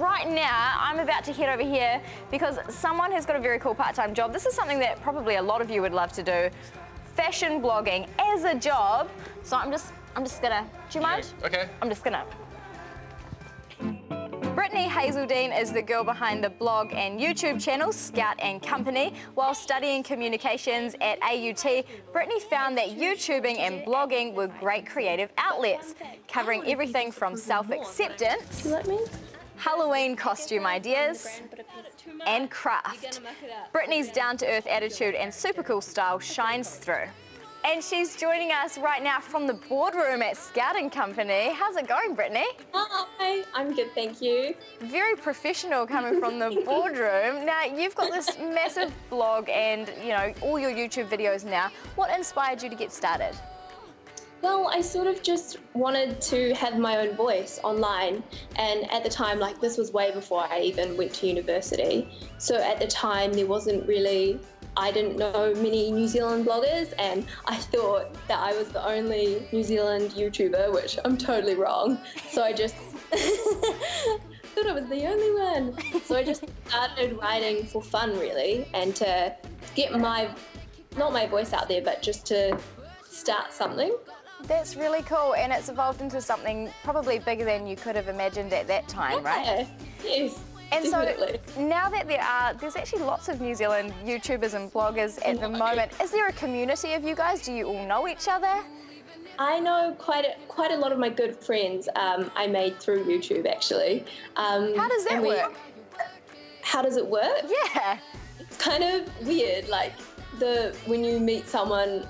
right now, I'm about to head over here because someone has got a very cool part-time job. This is something that probably a lot of you would love to do. Fashion blogging as a job. So I'm just gonna, do you mind? Okay. I'm just gonna. Britney Hazeldine is the girl behind the blog and YouTube channel Scout and Company. While studying communications at AUT, Britney found that YouTubing and blogging were great creative outlets, covering everything from self-acceptance, Halloween costume ideas, and craft. Britney's down-to-earth attitude and super cool style shines through. And she's joining us right now from the boardroom at Scout and Company. How's it going, Britney? Hi, I'm good, thank you. Very professional coming from the boardroom. Now, you've got this massive blog and, you know, all your YouTube videos now. What inspired you to get started? Well, I sort of just wanted to have my own voice online, and at the time, like, this was way before I even went to university. So at the time, there wasn't really, I didn't know many New Zealand bloggers, and I thought that I was the only New Zealand YouTuber, which I'm totally wrong. So I just thought I was the only one. So I just started writing for fun, really, and to get not my voice out there, but just to start something. That's really cool, and it's evolved into something probably bigger than you could have imagined at that time, right? Yes. And definitely. So now that there's actually lots of New Zealand YouTubers and bloggers at the moment, is there a community of you guys? Do you all know each other? I know quite a lot of my good friends I made through YouTube, actually. How does that work? How does it work? Yeah. It's kind of weird, like when you meet someone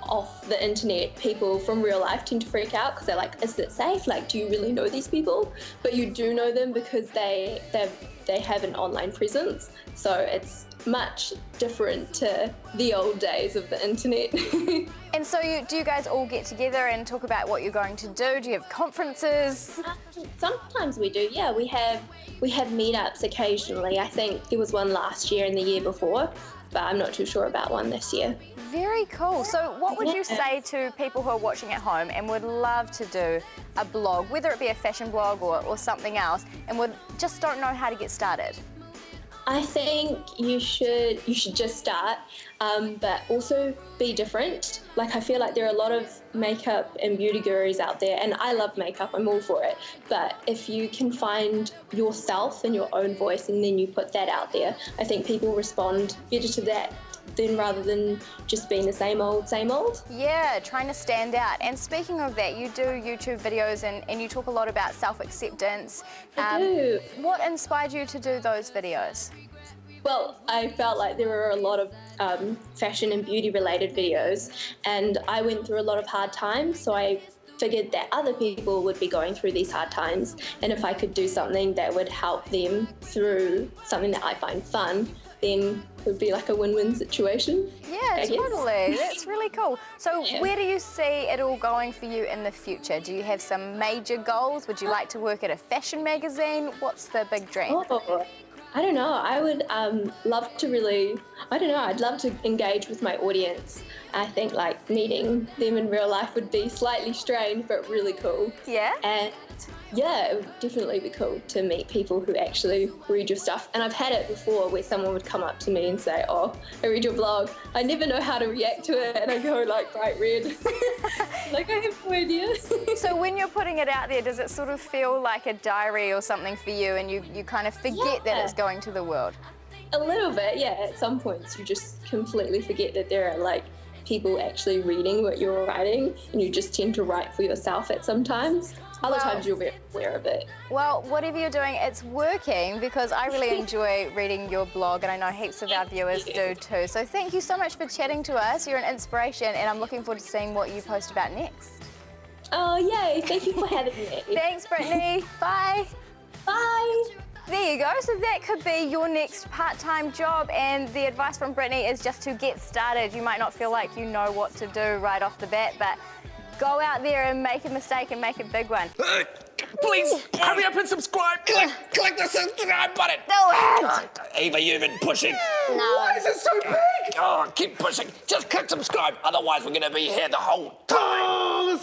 off the internet, people from real life tend to freak out because they're like, is it safe? Like, do you really know these people? But you do know them because they have an online presence. So it's much different to the old days of the internet. And so do you guys all get together and talk about what you're going to do? Do you have conferences? Sometimes we do, yeah. We have meetups occasionally. I think there was one last year and the year before, but I'm not too sure about one this year. Very cool. So what would you say to people who are watching at home and would love to do a blog, whether it be a fashion blog or something else, and just don't know how to get started? I think you should just start, but also be different. Like, I feel like there are a lot of makeup and beauty gurus out there, and I love makeup, I'm all for it. But if you can find yourself and your own voice and then you put that out there, I think people respond better to that rather than just being the same old, same old. Yeah, trying to stand out. And speaking of that, you do YouTube videos and you talk a lot about self-acceptance. I do. What inspired you to do those videos? Well, I felt like there were a lot of fashion and beauty related videos, and I went through a lot of hard times, so I figured that other people would be going through these hard times, and if I could do something that would help them through something that I find fun, then it would be like a win-win situation. Yeah, totally. That's really cool. So where do you see it all going for you in the future? Do you have some major goals? Would you like to work at a fashion magazine? What's the big dream? Oh, I don't know. I would love to I'd love to engage with my audience. I think like meeting them in real life would be slightly strange, but really cool. Yeah? And yeah, it would definitely be cool to meet people who actually read your stuff. And I've had it before where someone would come up to me and say, oh, I read your blog. I never know how to react to it, and I go like bright red. Like, I have no idea. So when you're putting it out there, does it sort of feel like a diary or something for you, and you kind of forget that it's going to the world? A little bit, yeah. At some points you just completely forget that there are like people actually reading what you're writing, and you just tend to write for yourself at some times. Other times you'll be aware of it. Well, whatever you're doing, it's working, because I really enjoy reading your blog, and I know heaps of our viewers do too. So thank you so much for chatting to us. You're an inspiration, and I'm looking forward to seeing what you post about next. Oh, yay. Thank you for having me. Thanks, Britney. Bye. Bye. There you go. So that could be your next part-time job, and the advice from Britney is just to get started. You might not feel like you know what to do right off the bat, but go out there and make a mistake and make a big one. Please, hurry up and subscribe. Click the subscribe button. Do it. Eva, you've been pushing. No. Why is it so big? Oh, keep pushing. Just click subscribe. Otherwise, we're going to be here the whole time.